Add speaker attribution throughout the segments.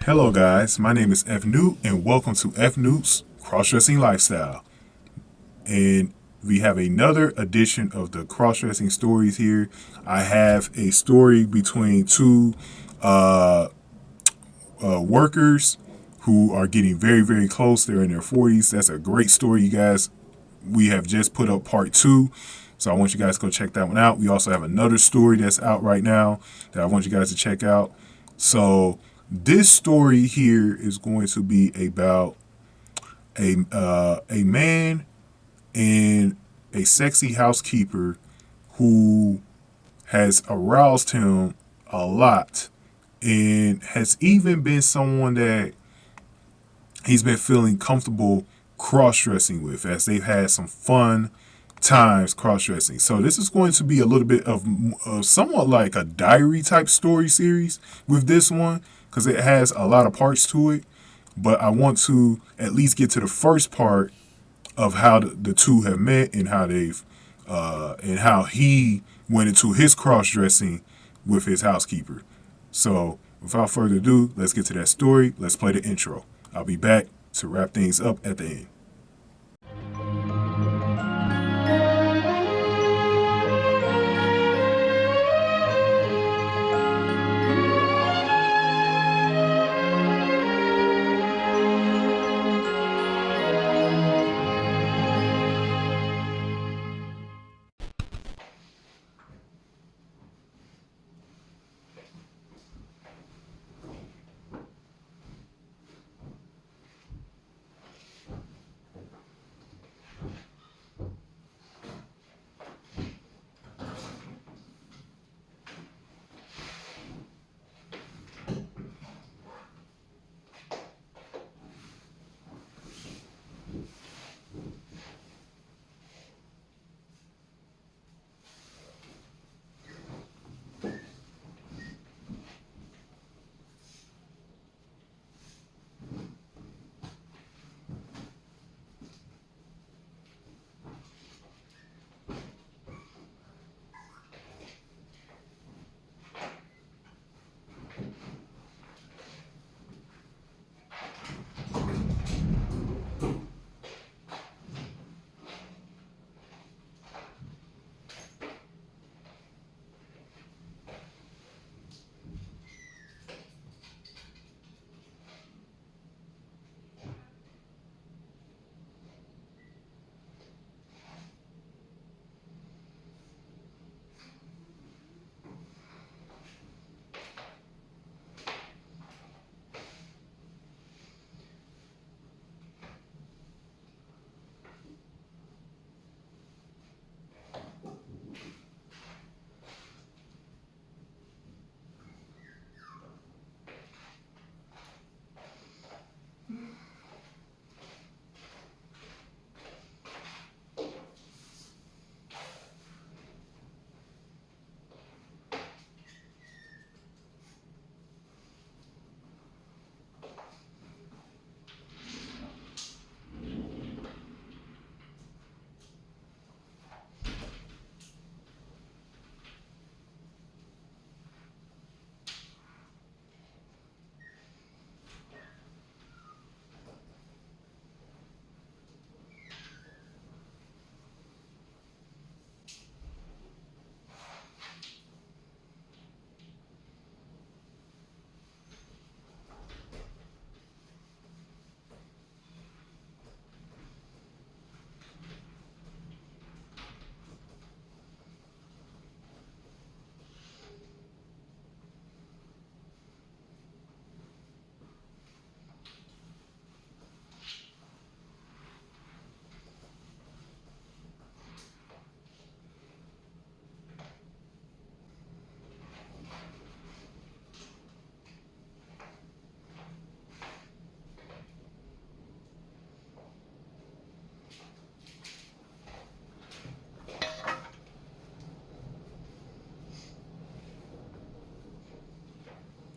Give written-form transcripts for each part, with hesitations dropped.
Speaker 1: Hello guys, my name is F Newt and welcome to F Newt's Crossdressing Lifestyle. And we have another edition of the Crossdressing Stories here. I have a story between two uh, workers who are getting very, very close. They're in their 40s. That's a great story, you guys. We have just put up part 2. So I want you guys to go check that one out. We also have another story that's out right now that I want you guys to check out. So this story here is going to be about a man and a sexy housekeeper who has aroused him a lot and has even been someone that he's been feeling comfortable cross-dressing with, as they've had some fun times cross-dressing. So this is going to be a little bit of somewhat like a diary type story series with this one, because it has a lot of parts to it. But I want to at least get to the first part of how the two have met and how he went into his cross-dressing with his housekeeper. So without further ado, let's get to that story. Let's play the intro. I'll be back to wrap things up at the end.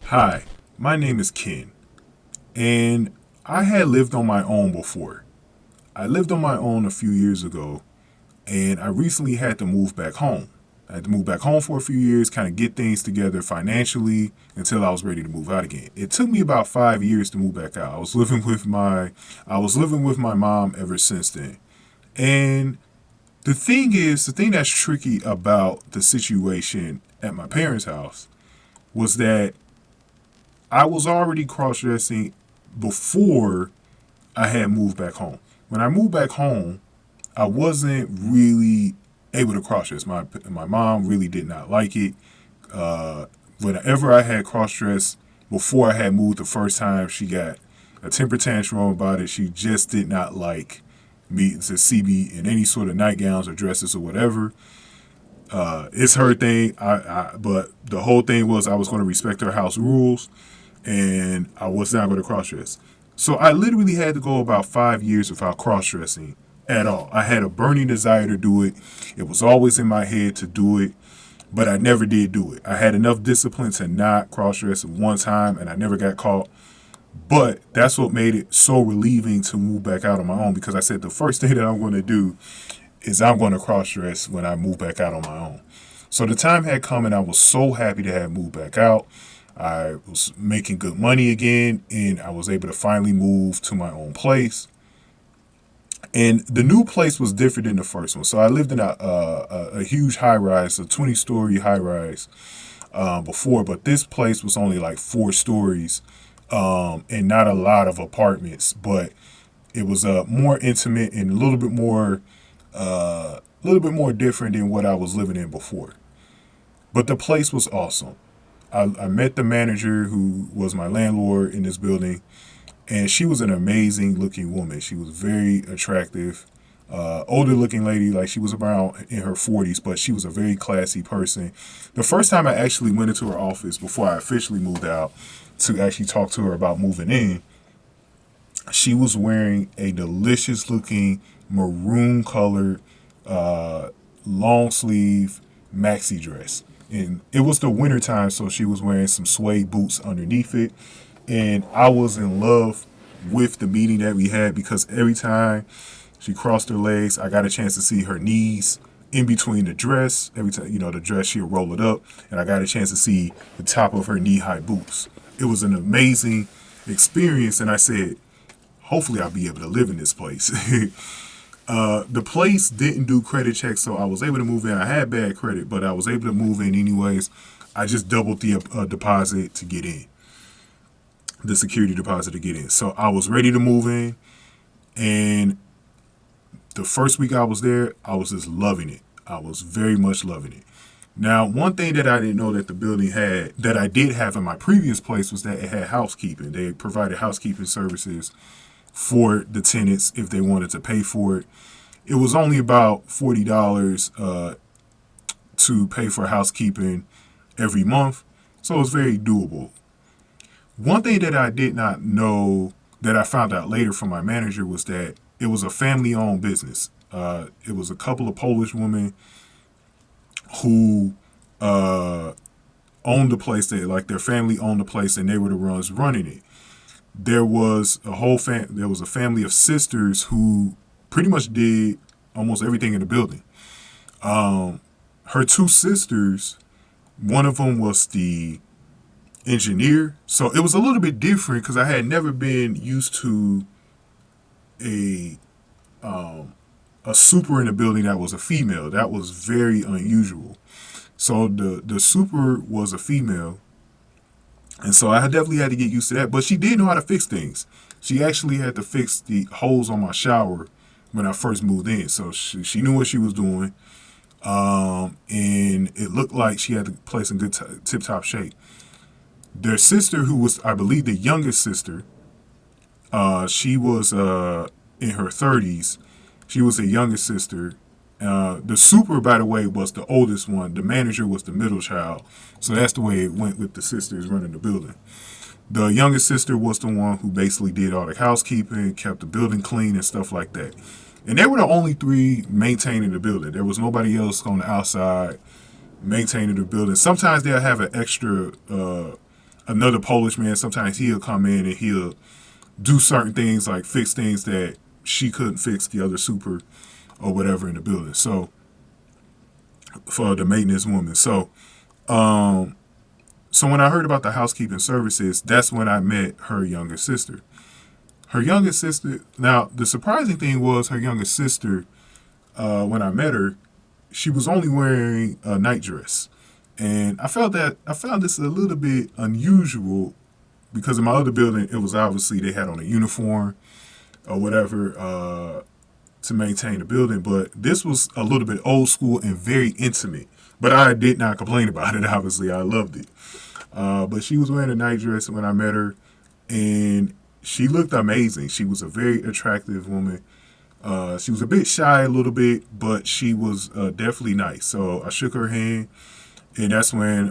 Speaker 1: Hi, my name is Ken, and I had lived on my own before. I lived on my own a few years ago, and I recently had to move back home. I had to move back home for a few years, kind of get things together financially until I was ready to move out again. It took me about 5 years to move back out. I was living with my mom ever since then. And the thing that's tricky about the situation at my parents' house was that I was already cross dressing before I had moved back home. When I moved back home, I wasn't really able to cross dress. My mom really did not like it. Whenever I had cross dress before I had moved the first time, she got a temper tantrum about it. She just did not like me to see me in any sort of nightgowns or dresses or whatever. It's her thing. But the whole thing was I was going to respect her house rules, and I was not going to cross dress. So I literally had to go about 5 years without cross dressing at all. I had a burning desire to do it. It was always in my head to do it, but I never did do it. I had enough discipline to not cross dress one time, and I never got caught. But that's what made it so relieving to move back out on my own, because I said the first thing that I'm going to do is I'm going to cross dress when I move back out on my own. So the time had come, and I was so happy to have moved back out. I was making good money again, and I was able to finally move to my own place. And the new place was different than the first one. So I lived in a huge high rise, a 20-story high rise before, but this place was only like 4 stories and not a lot of apartments. But it was more intimate and a little bit more different than what I was living in before. But the place was awesome. I met the manager who was my landlord in this building, and she was an amazing looking woman. She was very attractive, older looking lady, like she was around in her 40s, but she was a very classy person. The first time I actually went into her office before I officially moved out to actually talk to her about moving in, she was wearing a delicious looking maroon colored long sleeve maxi dress. And it was the winter time, so she was wearing some suede boots underneath it. And I was in love with the meeting that we had, because every time she crossed her legs, I got a chance to see her knees in between the dress. Every time, the dress, she'll roll it up, and I got a chance to see the top of her knee-high boots. It was an amazing experience, and I said, hopefully I'll be able to live in this place. The place didn't do credit checks, so I was able to move in. I had bad credit, but I was able to move in anyways. I just doubled the deposit to get in, the security deposit to get in. So I was ready to move in, and the first week I was there, I was just loving it. I was very much loving it. Now, one thing that I didn't know that the building had, that I did have in my previous place, was that it had housekeeping. They provided housekeeping services for the tenants if they wanted to pay for it. It was only about $40 to pay for housekeeping every month, so it was very doable. One thing that I did not know, that I found out later from my manager, was that it was a family-owned business. It was a couple of Polish women who owned the place. Their family owned the place, and they were the ones running it. There was a family of sisters who pretty much did almost everything in the building. Her two sisters, one of them was the engineer, so it was a little bit different because I had never been used to a super in a building that was a female. That was very unusual. So the super was a female, and so I definitely had to get used to that. But she did know how to fix things. She actually had to fix the holes on my shower when I first moved in. So she knew what she was doing. And it looked like she had the place in good tip-top shape. Their sister, who was, I believe, the youngest sister, she was in her 30s. She was the youngest sister. The super, by the way, was the oldest one. The manager was the middle child. So that's the way it went with the sisters running the building. The youngest sister was the one who basically did all the housekeeping, kept the building clean and stuff like that. And they were the only three maintaining the building. There was nobody else on the outside maintaining the building. Sometimes they'll have an extra, another Polish man. Sometimes he'll come in and he'll do certain things, like fix things that she couldn't fix, the other super or whatever in the building. So for the maintenance woman. So when I heard about the housekeeping services, that's when I met her younger sister. Her younger sister. Now, the surprising thing was her younger sister. When I met her, she was only wearing a nightdress, and I found this a little bit unusual because in my other building, it was obviously they had on a uniform or whatever to maintain the building, but this was a little bit old school and very intimate. But I did not complain about it. Obviously, I loved it. But she was wearing a nightdress when I met her, and she looked amazing. She was a very attractive woman. She was a bit shy a little bit, but she was definitely nice. So I shook her hand, and that's when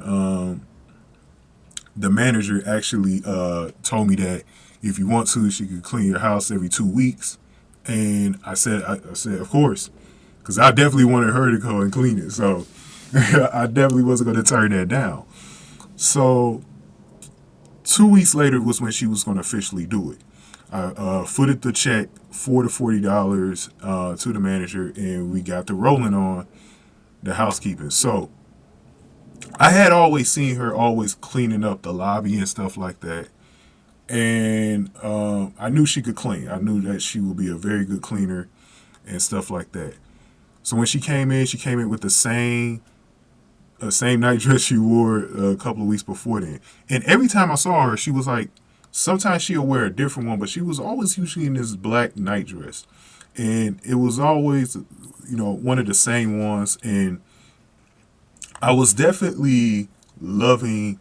Speaker 1: the manager actually told me that if you want to, she could clean your house every 2 weeks. And I said, of course, because I definitely wanted her to go and clean it. So I definitely wasn't going to turn that down. So 2 weeks later was when she was going to officially do it. I footed the check for the $40 to the manager, and we got the rolling on the housekeeping. So I had always seen her always cleaning up the lobby and stuff like that. And I knew she could clean. I knew that she would be a very good cleaner and stuff like that. So when she came in with the same nightdress she wore a couple of weeks before then. And every time I saw her, she was like, sometimes she'll wear a different one, but she was always usually in this black nightdress. And it was always, one of the same ones. And I was definitely loving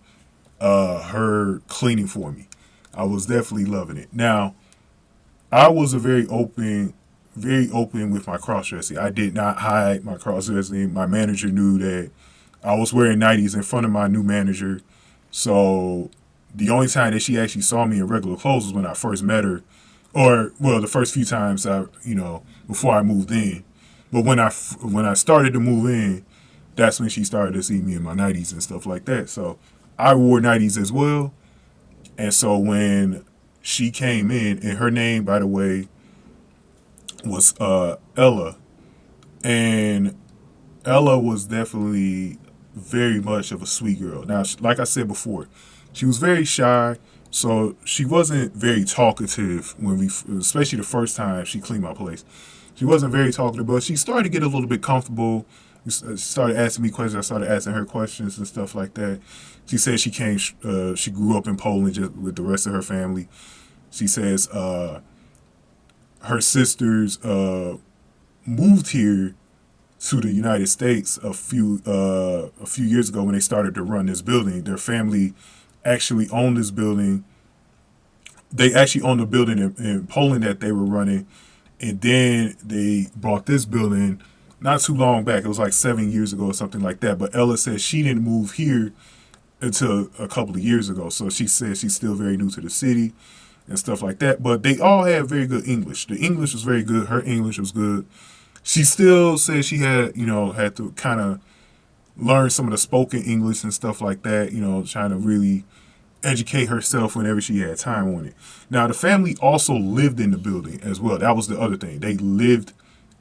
Speaker 1: her cleaning for me. I was definitely loving it. Now, I was very open with my cross-dressing. I did not hide my cross-dressing. My manager knew that I was wearing nighties in front of my new manager. So the only time that she actually saw me in regular clothes was when I first met her. Or, well, the first few times before I moved in. But when I started to move in, that's when she started to see me in my nighties and stuff like that. So I wore nighties as well. And so when she came in, and her name, by the way, was Ella. And Ella was definitely very much of a sweet girl. Now, like I said before, she was very shy, so she wasn't very talkative especially the first time she cleaned my place. She wasn't very talkative, but she started to get a little bit comfortable. She started asking me questions. I started asking her questions and stuff like that. She said she grew up in Poland just with the rest of her family. She says her sisters moved here to the United States a few years ago when they started to run this building. Their family actually owned this building. They actually owned the building in Poland that they were running, and then they bought this building not too long back. It was like 7 years ago or something like that. But Ella said she didn't move here until a couple of years ago. So she said she's still very new to the city and stuff like that. But they all had very good English. The English was very good. Her English was good. She still said she had to kind of learn some of the spoken English and stuff like that, trying to really educate herself whenever she had time on it. Now, the family also lived in the building as well. That was the other thing. They lived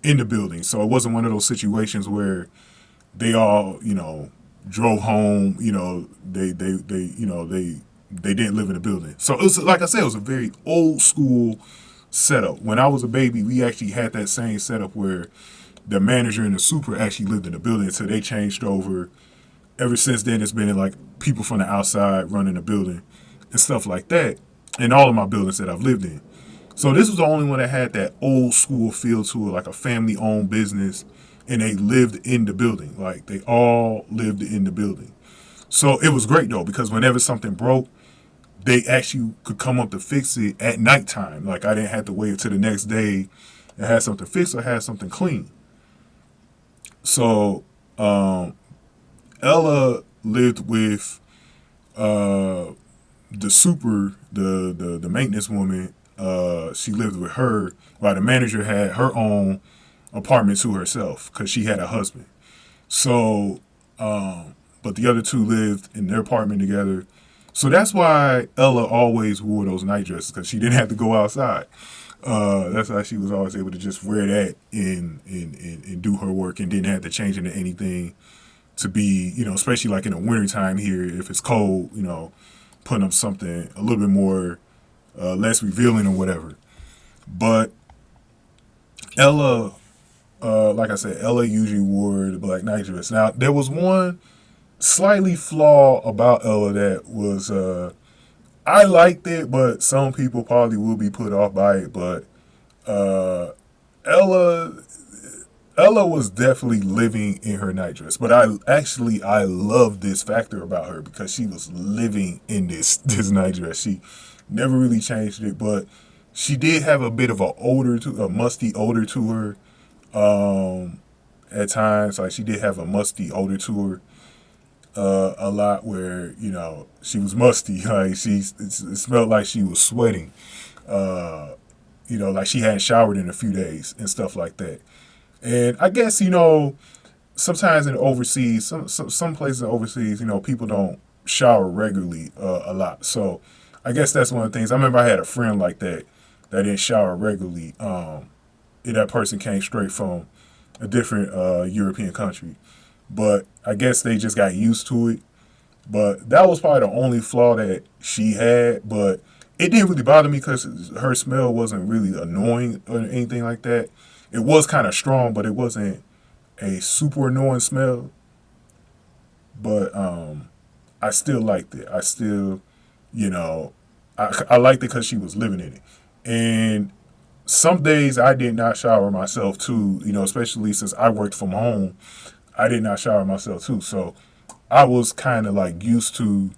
Speaker 1: in the building. So it wasn't one of those situations where they all, drove home, they didn't live in the building. So it was, like I said, it was a very old school setup. When I was a baby, we actually had that same setup where the manager and the super actually lived in the building until they changed over. Ever since then, it's been like people from the outside running the building and stuff like that in all of my buildings that I've lived in. So this was the only one that had that old school feel to it, like a family-owned business, and they lived in the building. Like, they all lived in the building. So it was great, though, because whenever something broke, they actually could come up to fix it at nighttime. Like, I didn't have to wait until the next day and have something fixed or have something clean. So Ella lived with the maintenance woman. She lived with her while the manager had her own apartment to herself because she had a husband. So, but the other two lived in their apartment together. So that's why Ella always wore those night dresses, because she didn't have to go outside. That's why she was always able to just wear that and do her work, and didn't have to change into anything to be, especially like in the wintertime here, if it's cold, putting up something a little bit more, less revealing or whatever. But Ella, like I said, Ella usually wore the black night dress. Now, there was one slightly flaw about Ella that was, I liked it, but some people probably will be put off by it. But uh, Ella, Ella was definitely living in her nightdress. But I love this factor about her, because she was living in this nightdress. She never really changed it, but she did have a bit of a musty odor to her. At times, like, she did have a musty odor to her. A lot, where she was musty, like it smelled like she was sweating. Like she hadn't showered in a few days and stuff like that. And I guess sometimes in overseas, some places overseas, people don't shower regularly a lot. So I guess that's one of the things. I remember I had a friend like that didn't shower regularly. And that person came straight from a different European country, but I guess they just got used to it. But that was probably the only flaw that she had. But it didn't really bother me, because her smell wasn't really annoying or anything like that. It was kind of strong, but it wasn't a super annoying smell. But I still liked it. I still, I liked it because she was living in it. And some days I did not shower myself too, especially since I worked from home. I did not shower myself too. So I was kind of like used to,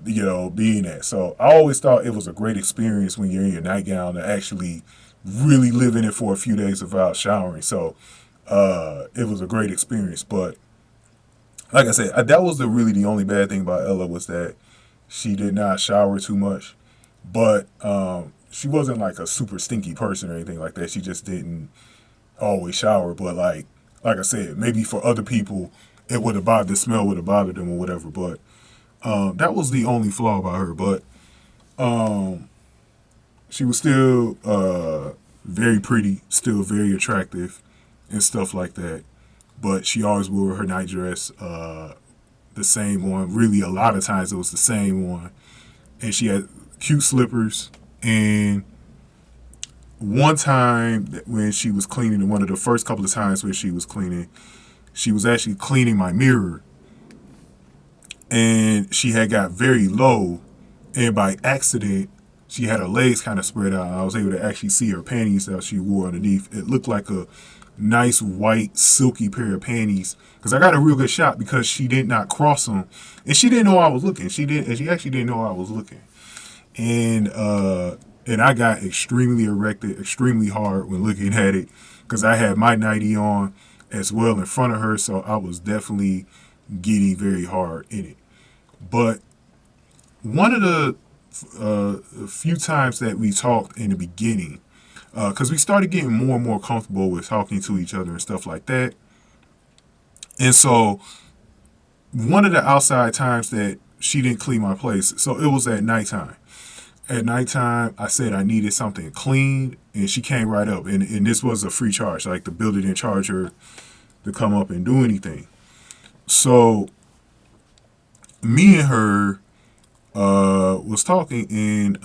Speaker 1: being that. So I always thought it was a great experience when you're in your nightgown to actually really live in it for a few days without showering. So it was a great experience. But like I said, that was really the only bad thing about Ella, was that she did not shower too much. But she wasn't like a super stinky person or anything like that. She just didn't always shower. But like I said, maybe for other people, it would have bothered, the smell would have bothered them or whatever. But that was the only flaw about her. But she was still very pretty, still very attractive, and stuff like that. But she always wore her nightdress, the same one. Really, a lot of times it was the same one. And she had cute slippers. And one time when she was cleaning, one of the first couple of times when she was cleaning, she was actually cleaning my mirror. And she had got very low. And by accident, she had her legs kind of spread out. I was able to actually see her panties that she wore underneath. It looked like a nice white silky pair of panties, because I got a real good shot, because she did not cross them, and she didn't know I was looking. She actually didn't know I was looking, and I got extremely erected, extremely hard when looking at it, because I had my nightie on as well in front of her, so I was definitely getting very hard in it. But one of the few times that we talked in the beginning, because we started getting more and more comfortable with talking to each other and stuff like that. And so one of the outside times that she didn't clean my place, so it was at nighttime. At nighttime, I said I needed something clean, and she came right up. And this was a free charge. Like, the builder didn't charge her to come up and do anything. So me and her was talking, and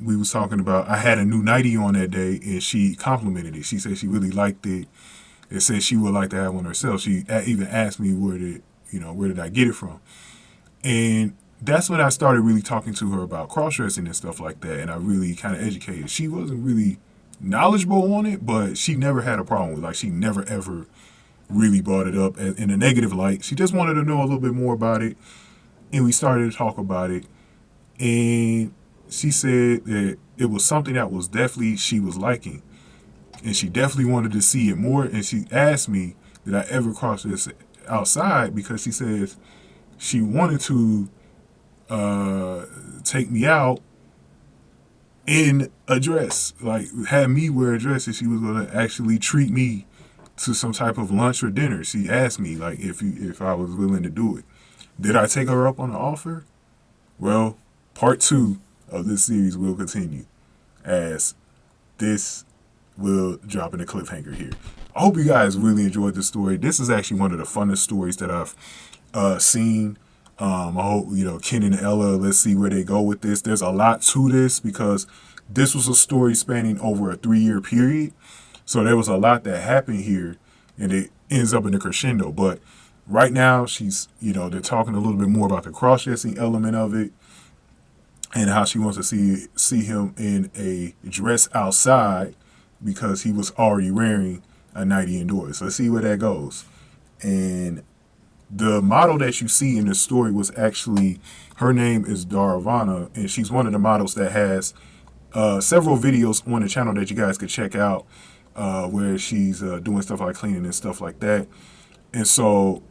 Speaker 1: we was talking about, I had a new nightie on that day, and she complimented it. She said she really liked it. It said she would like to have one herself. She even asked me where did I get it from. And that's when I started really talking to her about cross-dressing and stuff like that, and I really kind of educated. She wasn't really knowledgeable on it, but she never had a problem with it. Like, she never ever really brought it up in a negative light. She just wanted to know a little bit more about it, and we started to talk about it. And she said that it was something that was definitely she was liking, and she definitely wanted to see it more. And she asked me, did I ever cross this outside, because she says she wanted to take me out in a dress, like have me wear a dress, and she was going to actually treat me to some type of lunch or dinner. She asked me, like, if I was willing to do it. Did I take her up on the offer? Well, part 2 of this series will continue as this will drop in a cliffhanger here. I hope you guys really enjoyed this story. This is actually one of the funnest stories that I've seen. I hope, Ken and Ella, let's see where they go with this. There's a lot to this because this was a story spanning over a 3-year period. So there was a lot that happened here, and it ends up in a crescendo. But right now, they're talking a little bit more about the cross-dressing element of it and how she wants to see him in a dress outside because he was already wearing a nightie indoors. So let's see where that goes. And the model that you see in this story was actually, her name is Daravana, and she's one of the models that has several videos on the channel that you guys could check out where she's doing stuff like cleaning and stuff like that. And so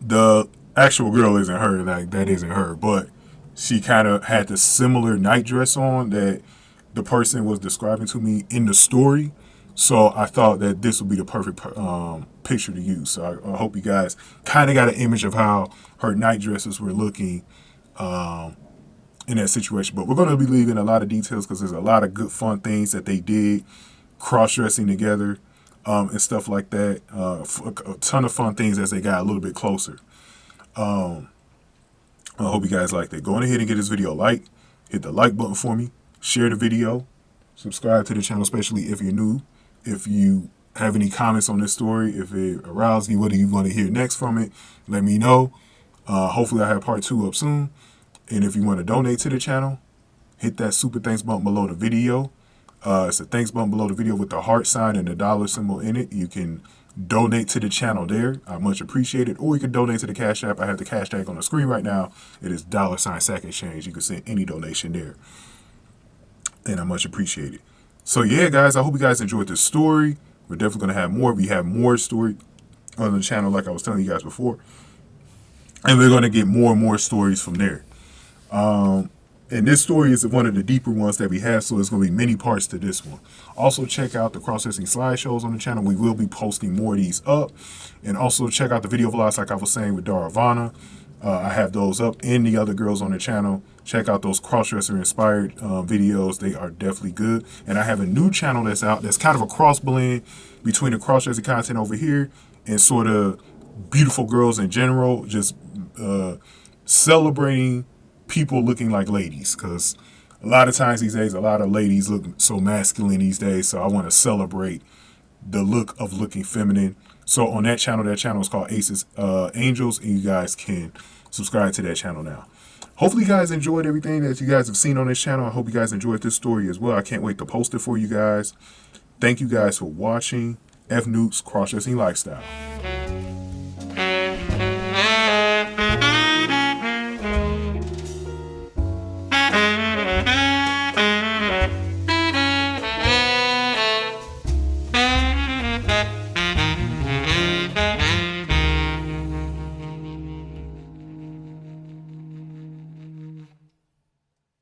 Speaker 1: the actual girl isn't her, like that isn't her, but she kind of had the similar night dress on that the person was describing to me in the story. So I thought that this would be the perfect picture to use. So I hope you guys kind of got an image of how her night dresses were looking in that situation. But we're going to be leaving a lot of details because there's a lot of good fun things that they did, cross-dressing together and stuff like that. A ton of fun things as they got a little bit closer. I hope you guys liked it. Go on ahead and get this video a like. Hit the like button for me. Share the video. Subscribe to the channel, especially if you're new. If you have any comments on this story, if it aroused you, what do you want to hear next from it, let me know. Hopefully I have part 2 up soon. And if you want to donate to the channel, hit that super thanks button below the video. It's a thanks button below the video with the heart sign and the dollar symbol in it. You can donate to the channel there. I much appreciate it. Or you can donate to the Cash App. I have the Cash Tag on the screen right now. It is $ Sack Exchange. You can send any donation there. And I much appreciate it. So yeah, guys, I hope you guys enjoyed this story. We're definitely going to have more. We have more story on the channel like I was telling you guys before. And we're going to get more and more stories from there. And this story is one of the deeper ones that we have, so there's going to be many parts to this one. Also, check out the cross-dressing slideshows on the channel. We will be posting more of these up. And also, check out the video vlogs like I was saying with Daravana. I have those up, and the other girls on the channel. Check out those cross-dresser inspired videos. They are definitely good. And I have a new channel that's out that's kind of a cross blend between the cross-dressing content over here and sort of beautiful girls in general, just celebrating people looking like ladies, because a lot of times these days, a lot of ladies look so masculine these days, so I want to celebrate the look of looking feminine. So on that channel is called Aces Angels, and you guys can subscribe to that channel now. Hopefully you guys enjoyed everything that you guys have seen on this channel. I hope you guys enjoyed this story as well. I can't wait to post it for you guys. Thank you guys for watching. F Newt's Cross-Dressing Lifestyle.